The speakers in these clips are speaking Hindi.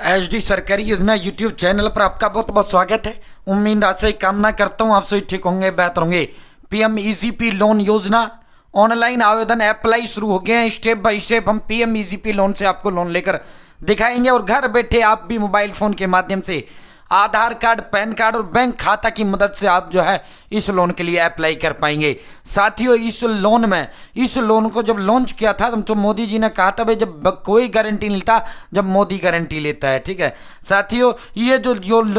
एचडी सरकारी योजना यूट्यूब चैनल पर आपका बहुत बहुत स्वागत है। उम्मीद आशा कामना करता हूँ आप सभी ठीक होंगे, बेहतर होंगे। पीएम ईजीपी लोन योजना ऑनलाइन आवेदन अप्लाई शुरू हो गए हैं। स्टेप बाय स्टेप हम पीएम ईजीपी लोन से आपको लोन लेकर दिखाएंगे और घर बैठे आप भी मोबाइल फोन के माध्यम से आधार कार्ड, पैन कार्ड और बैंक खाता की मदद से आप जो है इस लोन के लिए अप्लाई कर पाएंगे। साथियों, इस लोन को जब लॉन्च किया था तो मोदी जी ने कहा था भाई जब कोई गारंटी नहीं लेता, जब मोदी गारंटी लेता है। ठीक है साथियों, ये जो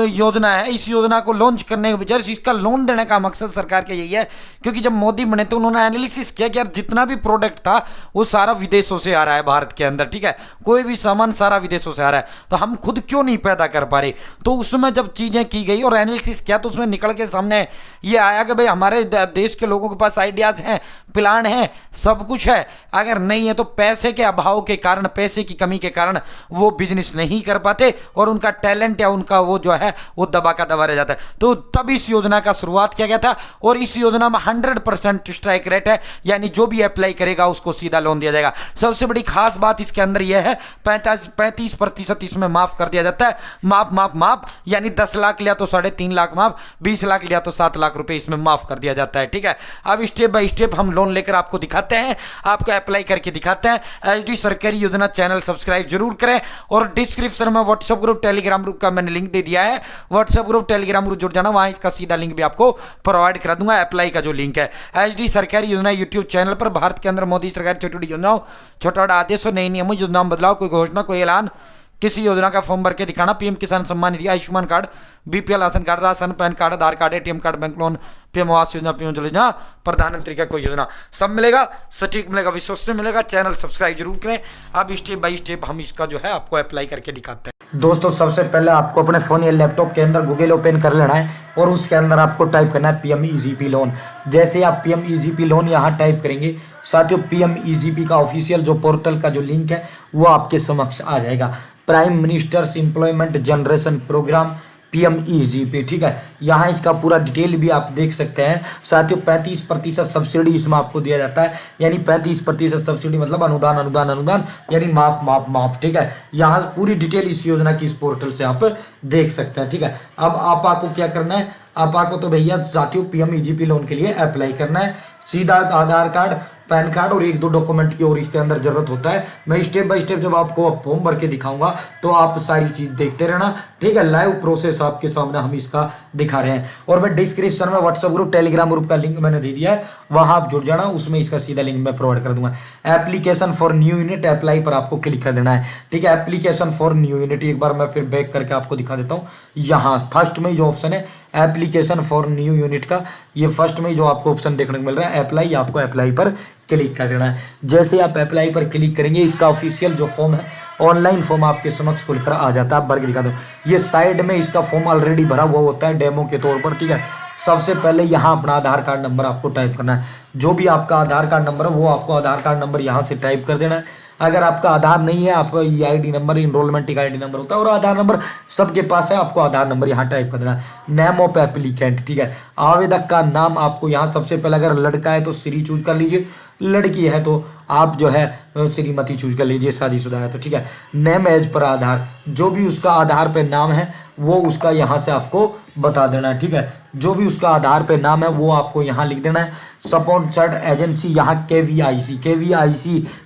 योजना है, इस योजना को लॉन्च करने की वजह से इसका लोन देने का मकसद सरकार का यही है, क्योंकि जब मोदी बने तो उन्होंने एनालिसिस किया कि यार जितना भी प्रोडक्ट था वो सारा विदेशों से आ रहा है भारत के अंदर। ठीक है, कोई भी सामान सारा विदेशों से आ रहा है, तो हम खुद क्यों नहीं पैदा कर पा रहे। तो उसमें जब चीजें की गई और एनालिसिस किया तो उसमें निकल के सामने ये आया कि भाई हमारे देश के लोगों के पास आइडियाज हैं, प्लान है, सब कुछ है, अगर नहीं है तो पैसे के अभाव के कारण, पैसे की कमी के कारण वो बिजनेस नहीं कर पाते और उनका टैलेंट या उनका वो जो है वो दबा का दबा रह जाता है। तो तब इस योजना का शुरुआत किया गया था और इस योजना में 100% स्ट्राइक रेट है, यानी जो भी अप्लाई करेगा उसको सीधा लोन दिया जाएगा। सबसे बड़ी खास बात इसके अंदर यह है 35% इसमें माफ कर दिया जाता है। माफ यानी 10 लाख लिया तो 3.5 लाख माफ, 20 लाख लिया तो 7 लाख रुपए इसमें माफ कर दिया जाता है। ठीक है, अब स्टेप बाय स्टेप हम लोन लेकर आपको दिखाते हैं, आपको अप्लाई करके दिखाते हैं। एचडी सरकारी योजना चैनल सब्सक्राइब जरूर करें और डिस्क्रिप्शन में व्हाट्सएप ग्रुप, टेलीग्राम ग्रुप का मैंने लिंक दे दिया है। व्हाट्सएप ग्रुप, टेलीग्राम ग्रुप जुड़ जाना, वहां इसका सीधा लिंक भी आपको प्रोवाइड करा दूंगा। अप्लाई का जो लिंक है एचडी सरकारी योजना यूट्यूब चैनल पर भारत के अंदर मोदी सरकार छोटी छोटी योजनाओं, छोटा बड़ा आदेश और नई नियमों, योजना में बदलाव, कोई घोषणा, कोई ऐलान, किसी योजना का फॉर्म भर के दिखाना, PM Kisan Samman Nidhi, Ayushman card, BPL ration card, ration, PAN card, Aadhaar card, ATM card, bank loan, PM Awas Yojana, PM Ujjwala योजना, प्रधानमंत्री का कोई योजना, सब मिलेगा, सटीक मिलेगा, विश्वसनीय मिलेगा। चैनल सब्सक्राइब जरूर करें। अब स्टेप बाय स्टेप हम इसका जो है आपको अप्लाई करके दिखाते हैं। दोस्तों, सबसे पहले आपको अपने फोन या लैपटॉप के अंदर गूगल ओपन कर लेना है और उसके अंदर आपको टाइप करना है पीएम ईजीपी लोन। जैसे आप पीएम ईजीपी लोन यहाँ टाइप करेंगे, साथियों पीएम ईजीपी का ऑफिशियल जो पोर्टल का जो लिंक है वो आपके समक्ष आ जाएगा। Prime minister's employment generation programme PM EGP. ठीक है, यहाँ इसका पूरा डिटेल भी आप देख सकते हैं। साथियों 35% सब्सिडी इसमें आपको दिया जाता है, यानी 35% सब्सिडी मतलब अनुदान यानी माफ। ठीक है, यहाँ पूरी डिटेल इस योजना की इस पोर्टल से आप देख सकते हैं। ठीक है, अब आपको क्या करना है, आपको तो भैया साथियों पीएम ईजीपी लोन के लिए अप्लाई करना है। सीधा आधार कार्ड, पैन कार्ड और 1-2 डॉक्यूमेंट की और इसके अंदर जरूरत होता है। मैं स्टेप बाय स्टेप जब आपको फॉर्म भर के दिखाऊंगा तो आप सारी चीज देखते रहना। ठीक है, लाइव प्रोसेस आपके सामने हम इसका दिखा रहे हैं और मैं डिस्क्रिप्शन में व्हाट्सएप ग्रुप, टेलीग्राम ग्रुप का लिंक मैंने दे दिया है, वहां आप जुड़ जाना, उसमें इसका सीधा लिंक मैं प्रोवाइड कर दूंगा। Application for new unit, apply पर आपको क्लिक कर देना है। ठीक है, एप्लीकेशन फॉर न्यू यूनिट एक बार मैं फिर बैक करके आपको दिखा देता हूँ। यहाँ फर्स्ट में जो ऑप्शन है एप्लीकेशन फॉर न्यू यूनिट का, ये फर्स्ट में जो आपको ऑप्शन देखने को मिल रहा है अप्लाई, आपको अप्लाई पर क्लिक कर देना है। जैसे आप अप्लाई पर क्लिक करेंगे इसका ऑफिशियल जो फॉर्म है, ऑनलाइन फॉर्म आपके समक्ष खुलकर आ जाता है। आप भर के दिखा दो, ये साइड में इसका फॉर्म ऑलरेडी भरा हुआ होता है डेमो के तौर पर। ठीक है, सबसे पहले यहाँ अपना आधार कार्ड नंबर आपको टाइप करना है। जो भी आपका आधार कार्ड नंबर है वो आपको आधार कार्ड नंबर यहाँ से टाइप कर देना है। अगर आपका आधार नहीं है, आपका EID number, enrolment EID number होता है और आधार नंबर सबके पास है, आपको आधार नंबर यहाँ टाइप कर देना है। नेम ऑफ एप्लीकेंट, ठीक है, आवेदक का नाम आपको यहाँ सबसे पहले, अगर लड़का है तो श्री चूज कर लीजिए, लड़की है तो आप जो है श्रीमती चूज कर लीजिए, शादीशुदा है तो। ठीक है, नेम एज पर आधार, जो भी उसका आधार पे नाम है वो उसका यहाँ से आपको बता देना है। ठीक है, जो भी उसका आधार पे नाम है वो आपको यहाँ लिख देना है। स्पॉन्सर्ड एजेंसी यहाँ केवीआईसी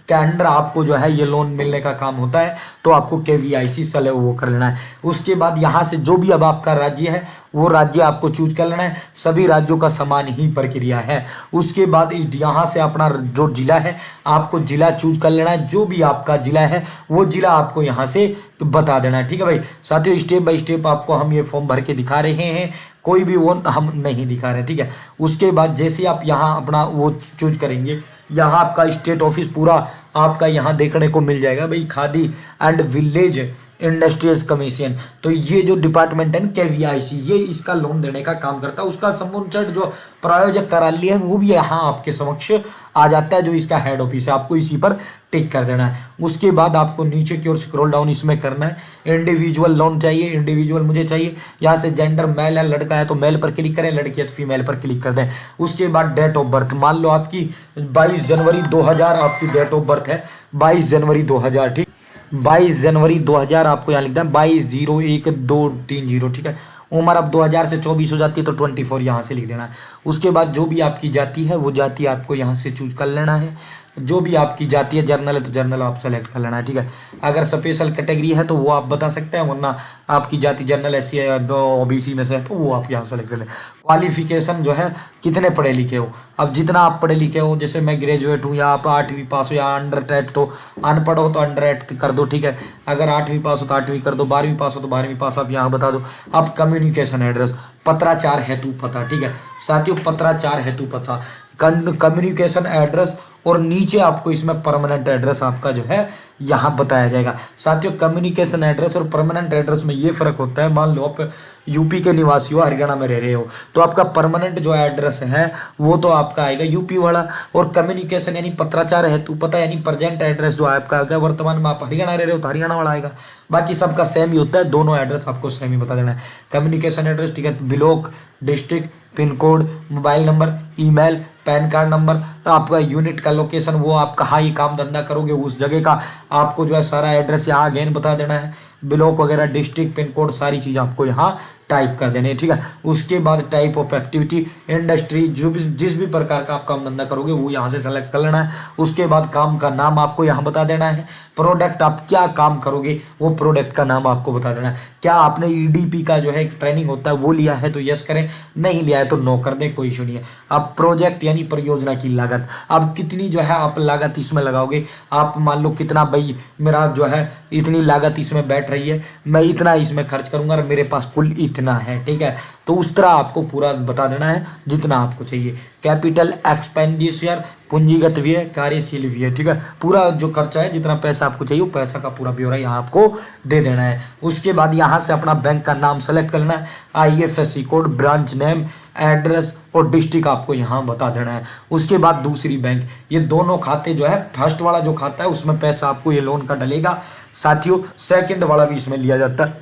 के अंडर आपको जो है ये लोन मिलने का काम होता है, तो आपको केवीआईसी सेलेक्ट वो कर लेना है। उसके बाद यहाँ से जो भी अब आपका राज्य है वो राज्य आपको चूज कर लेना है। सभी राज्यों का समान ही प्रक्रिया है। उसके बाद यहाँ से अपना जो जिला है आपको जिला चूज कर लेना है। जो भी आपका जिला है वो जिला आपको यहाँ से बता देना है। ठीक है भाई साथियों, स्टेप बाय स्टेप आपको हम ये फॉर्म भर के दिखा रहे हैं, कोई भी वो हम नहीं दिखा रहे। ठीक है, उसके बाद जैसे आप यहाँ अपना वो चूज करेंगे, यहाँ आपका स्टेट ऑफिस पूरा आपका यहाँ देखने को मिल जाएगा भाई, khadi and village industries commission. तो ये जो डिपार्टमेंट है केवीआईसी, ये इसका लोन देने का काम करता है। उसका संपूर्ण जो प्रायोजक कार्यालय है वो भी यहाँ आपके समक्ष आ जाता है, जो इसका हेड ऑफिस है, आपको इसी पर टिक कर देना है। उसके बाद आपको नीचे की ओर स्क्रॉल डाउन इसमें करना है। इंडिविजुअल लोन चाहिए, इंडिविजुअल मुझे चाहिए, यहाँ से जेंडर मेल है, लड़का है तो मेल पर क्लिक करें, लड़की है तो फीमेल पर क्लिक कर दें। उसके बाद डेट ऑफ बर्थ, मान लो आपकी 22 जनवरी 2000 आपकी डेट ऑफ बर्थ है, 22 जनवरी 2000। ठीक, 22 जनवरी 2000 आपको यहाँ लिखना है 22/01/230, ठीक है। उम्र अब 2000 से 24 हो जाती है तो 24 यहाँ से लिख देना है। उसके बाद जो भी आपकी जाति है वो जाति आपको यहाँ से चूज कर लेना है। जो भी आपकी जाति है, जर्नल है तो जर्नल आप सेलेक्ट कर लेना है, ठीक है। अगर स्पेशल कैटेगरी है तो वो आप बता सकते हैं, वरना आपकी जाति जनरल एससी है ओबीसी में से है तो वो आप यहाँ सेलेक्ट कर लें। क्वालिफिकेशन जो है कितने पढ़े लिखे हो, अब जितना आप पढ़े लिखे हो, जैसे मैं ग्रेजुएट हूँ या आप 8वीं पास हो या अंडर 8 तो अनपढ़ हो तो अंडर 8 कर दो, ठीक है। अगर 8वीं पास हो तो 8वीं कर दो, 12वीं पास हो तो 12वीं पास आप यहाँ बता दो। अब कम्युनिकेशन एड्रेस, पत्राचार हेतु पता, ठीक है साथियों, पत्राचार हेतु पता, कम्युनिकेशन एड्रेस, और नीचे आपको इसमें परमानेंट एड्रेस आपका जो है यहाँ बताया जाएगा। साथियों कम्युनिकेशन एड्रेस और परमानेंट एड्रेस में ये फर्क होता है, मान लो आप यूपी के निवासी हो, हरियाणा में रह रहे हो, तो आपका परमानेंट जो एड्रेस है वो तो आपका आएगा यूपी वाला, और कम्युनिकेशन यानी पत्राचार हेतु पता यानी प्रेजेंट एड्रेस जो आपका आएगा, वर्तमान में आप हरियाणा रह रहे हो तो हरियाणा वाला आएगा। बाकी सबका सेम ही होता है, दोनों एड्रेस आपको सेम ही बता देना है। कम्युनिकेशन एड्रेस, ठीक है, block, district, pin code, mobile number, email, pan card number, आपका यूनिट का लोकेशन, वो आप कहाँ ही काम धंधा करोगे उस जगह का आपको जो है सारा एड्रेस यहाँ अगेन बता देना है। ब्लॉक वगैरह, डिस्ट्रिक्ट, पिन कोड, सारी चीज़ आपको यहाँ टाइप कर देने, ठीक है। उसके बाद टाइप ऑफ एक्टिविटी, इंडस्ट्री, जो भी जिस भी प्रकार का आप काम धंधा करोगे वो यहाँ से सेलेक्ट कर लेना है। उसके बाद काम का नाम आपको यहाँ बता देना है। प्रोडक्ट, आप क्या काम करोगे वो प्रोडक्ट का नाम आपको बता देना है। क्या आपने ईडीपी का जो है ट्रेनिंग होता है वो लिया है तो यस करें, नहीं लिया है तो नो कर दें, कोई इशू नहीं है। अब प्रोजेक्ट यानी परियोजना की लागत, अब कितनी जो है आप लागत इसमें लगाओगे। आप मान लो कितना, भाई मेरा जो है इतनी लागत इसमें बैठ रही है, मैं इतना इसमें खर्च करूंगा और मेरे पास कुल इतना है, ठीक है। तो उस तरह आपको पूरा बता देना है जितना आपको चाहिए। कैपिटल एक्सपेंडिचर, पूंजीगत व्यय, कार्यशील व्यय, ठीक है, पूरा जो खर्चा है जितना पैसा आपको चाहिए वो पैसा का पूरा ब्यौरा यहाँ आपको दे देना है। उसके बाद यहाँ से अपना बैंक का नाम सेलेक्ट करना है, IFSC code, branch name, address और डिस्ट्रिक्ट आपको यहाँ बता देना है। उसके बाद दूसरी बैंक, ये दोनों खाते जो है, फर्स्ट वाला जो खाता है उसमें पैसा आपको ये लोन का डलेगा साथियों, सेकंड वाला भी इसमें लिया जाता है,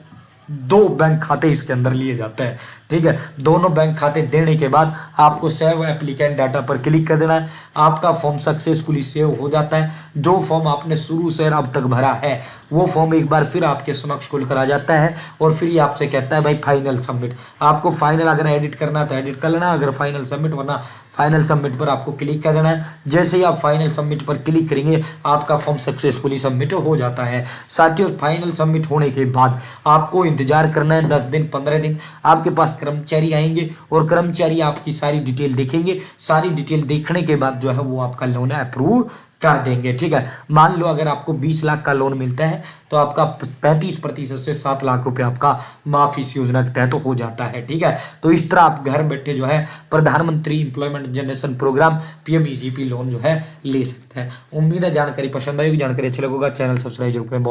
2 बैंक खाते इसके अंदर लिए जाते हैं, ठीक है। दोनों बैंक खाते देने के बाद आपको सेव एप्लीकेंट डाटा पर क्लिक कर देना है। आपका फॉर्म सक्सेसफुली सेव हो जाता है। जो फॉर्म आपने शुरू से अब तक भरा है वो फॉर्म एक बार फिर आपके समक्ष खुल कर आ जाता है और फिर ये आपसे कहता है भाई फाइनल सबमिट। आपको फाइनल अगर एडिट करना है तो एडिट कर लेना, अगर फाइनल सबमिट, वरना फाइनल सबमिट पर आपको क्लिक कर देना है। जैसे ही आप फाइनल सबमिट पर क्लिक करेंगे आपका फॉर्म सक्सेसफुली सबमिट हो जाता है। साथियों फाइनल सबमिट होने के बाद आपको इंतजार करना है 10 दिन 15 दिन, आपके पास कर्मचारी आएंगे और कर्मचारी आपकी सारी डिटेल देखेंगे। सारी डिटेल देखने के बाद जो है वो आपका लोन अप्रूव कर देंगे, ठीक है। मान लो अगर आपको 20 लाख का लोन मिलता है तो आपका 35% से 7 लाख रुपए आपका माफी इस योजना के तहत हो जाता है, ठीक है। तो इस तरह आप घर बैठे जो है प्रधानमंत्री employment generation programme PMEGP loan जो है ले सकते हैं। उम्मीद है जानकारी पसंद आएगी, जानकारी अच्छी लगेगा, चैनल सब्सक्राइब जरूर करें।